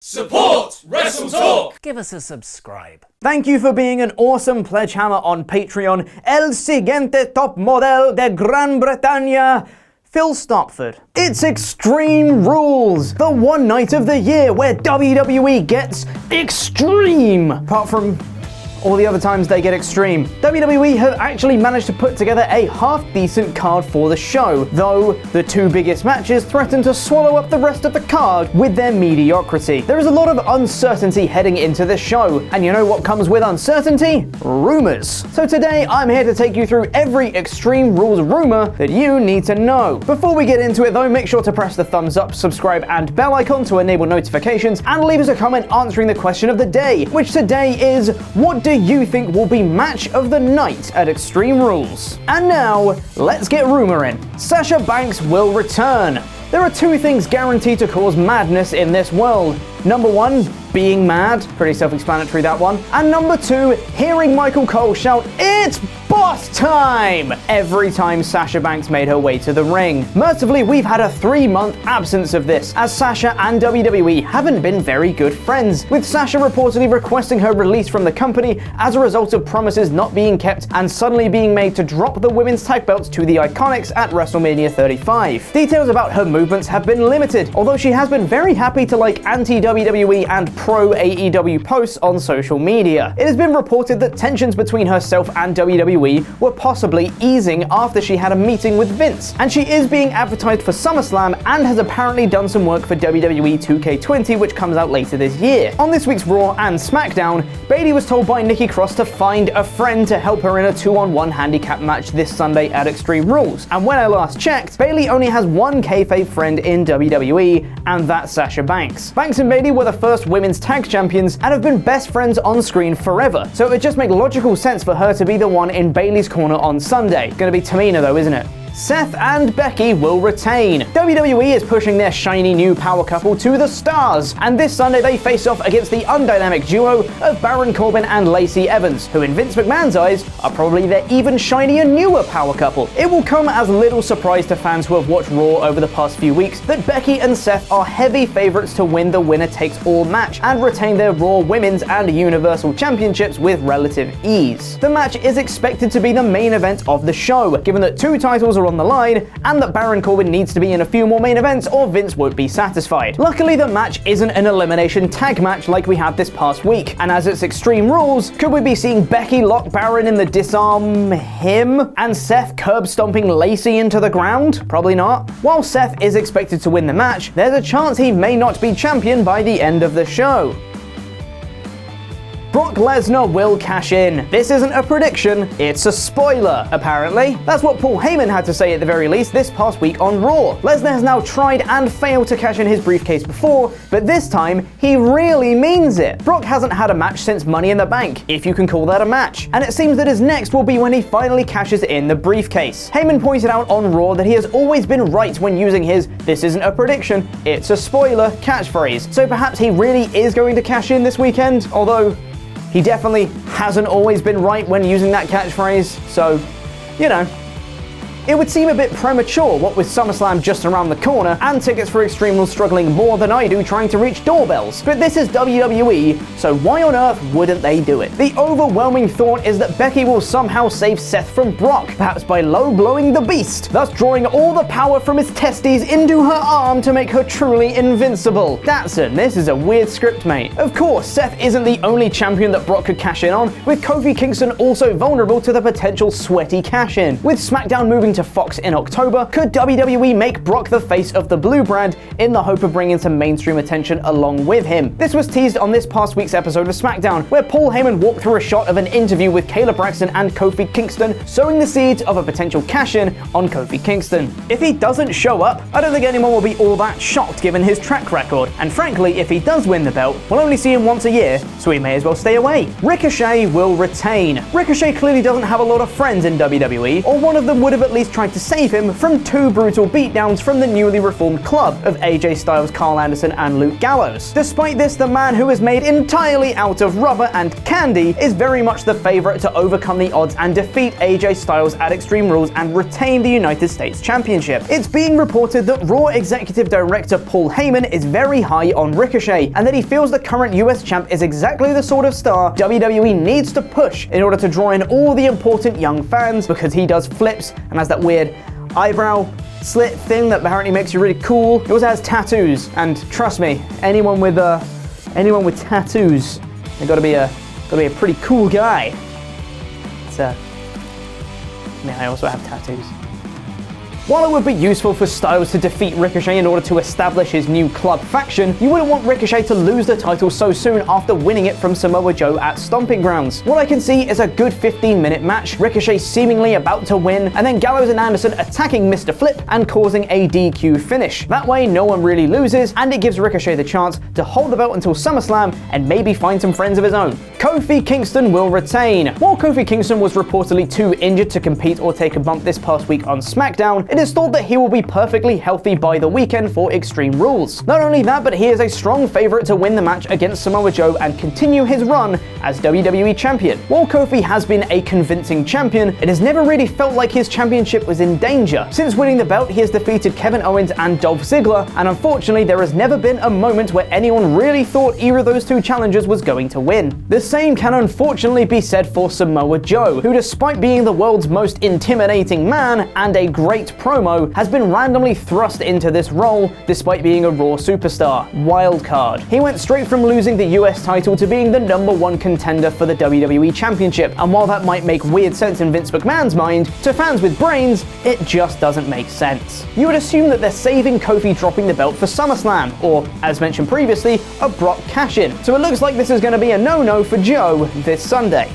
Support WrestleTalk! Give us a subscribe. Thank you for being an awesome pledge hammer on Patreon. El siguiente top model de Gran Bretaña, Phil Stopford. It's Extreme Rules, the one night of the year where WWE gets extreme. Apart from all the other times they get extreme. WWE have actually managed to put together a half-decent card for the show, though the two biggest matches threaten to swallow up the rest of the card with their mediocrity. There is a lot of uncertainty heading into this show, and you know what comes with uncertainty? Rumors. So today I'm here to take you through every Extreme Rules rumor that you need to know. Before we get into it though, make sure to press the thumbs up, subscribe and bell icon to enable notifications, and leave us a comment answering the question of the day, which today is, what do you think will be match of the night at Extreme Rules? And now, let's get rumoring. Sasha Banks will return. There are two things guaranteed to cause madness in this world. Number one, being mad, pretty self-explanatory that one. And number two, hearing Michael Cole shout, "It's boss time!" every time Sasha Banks made her way to the ring. Mercifully, we've had a 3-month absence of this, as Sasha and WWE haven't been very good friends, with Sasha reportedly requesting her release from the company as a result of promises not being kept and suddenly being made to drop the women's tag belts to the Iconics at WrestleMania 35. Details about her movements have been limited, although she has been very happy to like anti-WWE and pro-AEW posts on social media. It has been reported that tensions between herself and WWE were possibly easing after she had a meeting with Vince, and she is being advertised for SummerSlam and has apparently done some work for WWE 2K20, which comes out later this year. On this week's Raw and SmackDown, Bayley was told by Nikki Cross to find a friend to help her in a 2-on-1 handicap match this Sunday at Extreme Rules, and when I last checked, Bayley only has one kayfabe friend in WWE, and that's Sasha Banks. Banks and Bayley were the first women's tag champions and have been best friends on screen forever, so it would just make logical sense for her to be the one in Bayley's corner on Sunday. Gonna be Tamina though, isn't it? Seth and Becky will retain. WWE is pushing their shiny new power couple to the stars, and this Sunday they face off against the undynamic duo of Baron Corbin and Lacey Evans, who in Vince McMahon's eyes are probably their even shinier newer power couple. It will come as little surprise to fans who have watched Raw over the past few weeks that Becky and Seth are heavy favorites to win the winner-takes-all match and retain their Raw Women's and Universal Championships with relative ease. The match is expected to be the main event of the show, given that two titles are on the line, and that Baron Corbin needs to be in a few more main events or Vince won't be satisfied. Luckily, the match isn't an elimination tag match like we had this past week, and as it's Extreme Rules, could we be seeing Becky lock Baron in the disarm him, and Seth curb stomping Lacey into the ground? Probably not. While Seth is expected to win the match, there's a chance he may not be champion by the end of the show. Brock Lesnar will cash in. This isn't a prediction, it's a spoiler, apparently. That's what Paul Heyman had to say at the very least this past week on Raw. Lesnar has now tried and failed to cash in his briefcase before, but this time, he really means it. Brock hasn't had a match since Money in the Bank, if you can call that a match, and it seems that his next will be when he finally cashes in the briefcase. Heyman pointed out on Raw that he has always been right when using his "this isn't a prediction, it's a spoiler" catchphrase, so perhaps he really is going to cash in this weekend, although he definitely hasn't always been right when using that catchphrase, so, you know. It would seem a bit premature, what with SummerSlam just around the corner and tickets for Extreme Rules struggling more than I do trying to reach doorbells. But this is WWE, so why on earth wouldn't they do it? The overwhelming thought is that Becky will somehow save Seth from Brock, perhaps by low-blowing the Beast, thus drawing all the power from his testes into her arm to make her truly invincible. Datsun, this is a weird script, mate. Of course, Seth isn't the only champion that Brock could cash in on, with Kofi Kingston also vulnerable to the potential sweaty cash-in. With SmackDown moving to Fox in October, could WWE make Brock the face of the blue brand in the hope of bringing some mainstream attention along with him? This was teased on this past week's episode of SmackDown, where Paul Heyman walked through a shot of an interview with Kayla Braxton and Kofi Kingston, sowing the seeds of a potential cash-in on Kofi Kingston. If he doesn't show up, I don't think anyone will be all that shocked given his track record, and frankly, if he does win the belt, we'll only see him once a year, so he may as well stay away. Ricochet will retain. Ricochet clearly doesn't have a lot of friends in WWE, or one of them would have at least Blaze tried to save him from 2 brutal beatdowns from the newly reformed club of AJ Styles, Carl Anderson, and Luke Gallows. Despite this, the man who is made entirely out of rubber and candy is very much the favorite to overcome the odds and defeat AJ Styles at Extreme Rules and retain the United States Championship. It's being reported that Raw Executive Director Paul Heyman is very high on Ricochet, and that he feels the current US champ is exactly the sort of star WWE needs to push in order to draw in all the important young fans, because he does flips and has that weird eyebrow slit thing that apparently makes you really cool. He also has tattoos, and trust me, anyone with tattoos, they gotta be a pretty cool guy. I also have tattoos. While it would be useful for Styles to defeat Ricochet in order to establish his new club faction, you wouldn't want Ricochet to lose the title so soon after winning it from Samoa Joe at Stomping Grounds. What I can see is a good 15-minute match, Ricochet seemingly about to win, and then Gallows and Anderson attacking Mr. Flip and causing a DQ finish. That way, no one really loses, and it gives Ricochet the chance to hold the belt until SummerSlam and maybe find some friends of his own. Kofi Kingston will retain. While Kofi Kingston was reportedly too injured to compete or take a bump this past week on SmackDown, it is thought that he will be perfectly healthy by the weekend for Extreme Rules. Not only that, but he is a strong favorite to win the match against Samoa Joe and continue his run as WWE Champion. While Kofi has been a convincing champion, it has never really felt like his championship was in danger. Since winning the belt, he has defeated Kevin Owens and Dolph Ziggler, and unfortunately there has never been a moment where anyone really thought either of those two challengers was going to win. The same can unfortunately be said for Samoa Joe, who despite being the world's most intimidating man and a great promo, has been randomly thrust into this role despite being a Raw superstar. Wildcard. He went straight from losing the US title to being the #1 contender for the WWE Championship, and while that might make weird sense in Vince McMahon's mind, to fans with brains, it just doesn't make sense. You would assume that they're saving Kofi dropping the belt for SummerSlam, or, as mentioned previously, a Brock cash-in. So it looks like this is going to be a no-no for Joe this Sunday.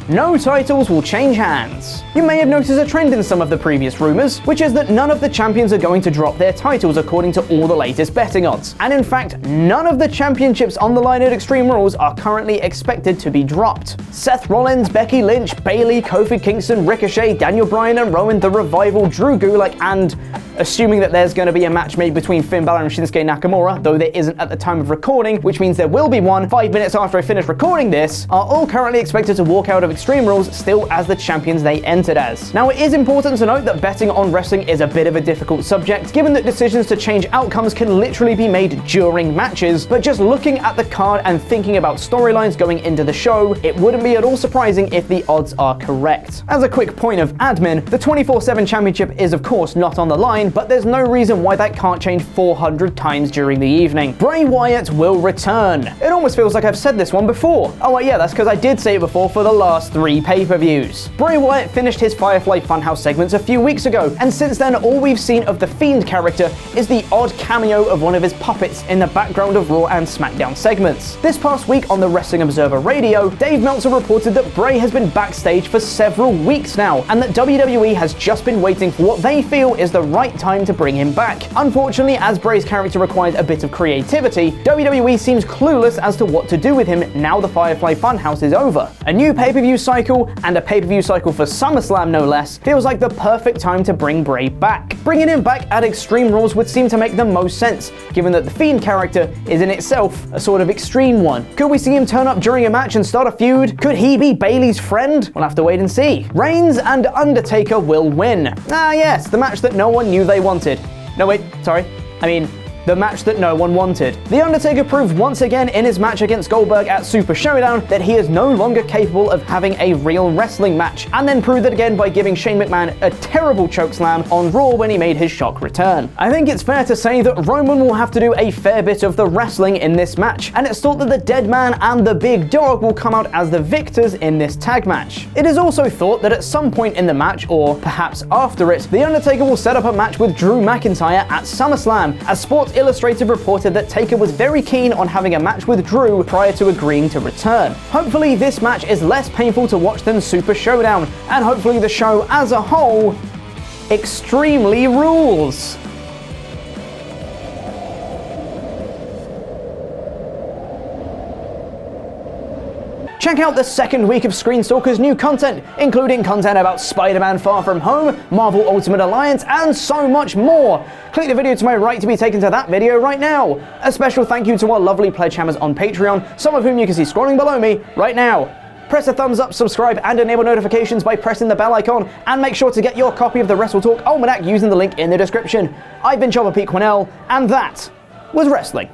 No titles will change hands. You may have noticed a trend in some of the previous rumors, which is that none of the champions are going to drop their titles according to all the latest betting odds. And in fact, none of the championships on the line at Extreme Rules are currently expected to be dropped. Seth Rollins, Becky Lynch, Bayley, Kofi Kingston, Ricochet, Daniel Bryan and Rowan, The Revival, Drew Gulak, and assuming that there's going to be a match made between Finn Balor and Shinsuke Nakamura, though there isn't at the time of recording, which means there will be one 5 minutes after I finish recording this, are all currently expected to walk out of Extreme Rules still as the champions they entered as. Now, it is important to note that betting on wrestling is a bit of a difficult subject, given that decisions to change outcomes can literally be made during matches, but just looking at the card and thinking about storylines going into the show, it wouldn't be at all surprising if the odds are correct. As a quick point of admin, the 24/7 championship is of course not on the line, but there's no reason why that can't change 400 times during the evening. Bray Wyatt will return. It almost feels like I've said this one before. Oh yeah, that's because I did say it before for the last 3 pay-per-views. Bray Wyatt finished his Firefly Funhouse segments a few weeks ago, and since then all we've seen of the Fiend character is the odd cameo of one of his puppets in the background of Raw and SmackDown segments. This past week on the Wrestling Observer Radio, Dave Meltzer reported that Bray has been backstage for several weeks now, and that WWE has just been waiting for what they feel is the right time to bring him back. Unfortunately, as Bray's character requires a bit of creativity, WWE seems clueless as to what to do with him now the Firefly Funhouse is over. A new pay-per-view cycle, and a pay-per-view cycle for SummerSlam no less, feels like the perfect time to bring Bray back. Bringing him back at Extreme Rules would seem to make the most sense, given that the Fiend character is in itself a sort of extreme one. Could we see him turn up during a match and start a feud? Could he be Bayley's friend? We'll have to wait and see. Reigns and Undertaker will win. Ah yes, the match that no one knew they wanted. No wait, sorry. The match that no one wanted. The Undertaker proved once again in his match against Goldberg at Super Showdown that he is no longer capable of having a real wrestling match, and then proved it again by giving Shane McMahon a terrible chokeslam on Raw when he made his shock return. I think it's fair to say that Roman will have to do a fair bit of the wrestling in this match, and it's thought that the Dead Man and the Big Dog will come out as the victors in this tag match. It is also thought that at some point in the match, or perhaps after it, The Undertaker will set up a match with Drew McIntyre at SummerSlam, as Sports Illustrated reported that Taker was very keen on having a match with Drew prior to agreeing to return. Hopefully this match is less painful to watch than Super Showdown, and hopefully the show as a whole extremely rules. Check out the second week of Screenstalker's new content, including content about Spider-Man Far From Home, Marvel Ultimate Alliance, and so much more. Click the video to my right to be taken to that video right now. A special thank you to our lovely pledge hammers on Patreon, some of whom you can see scrolling below me right now. Press a thumbs up, subscribe, and enable notifications by pressing the bell icon, and make sure to get your copy of the WrestleTalk Almanac using the link in the description. I've been Chopper Pete Quinnell, and that was wrestling.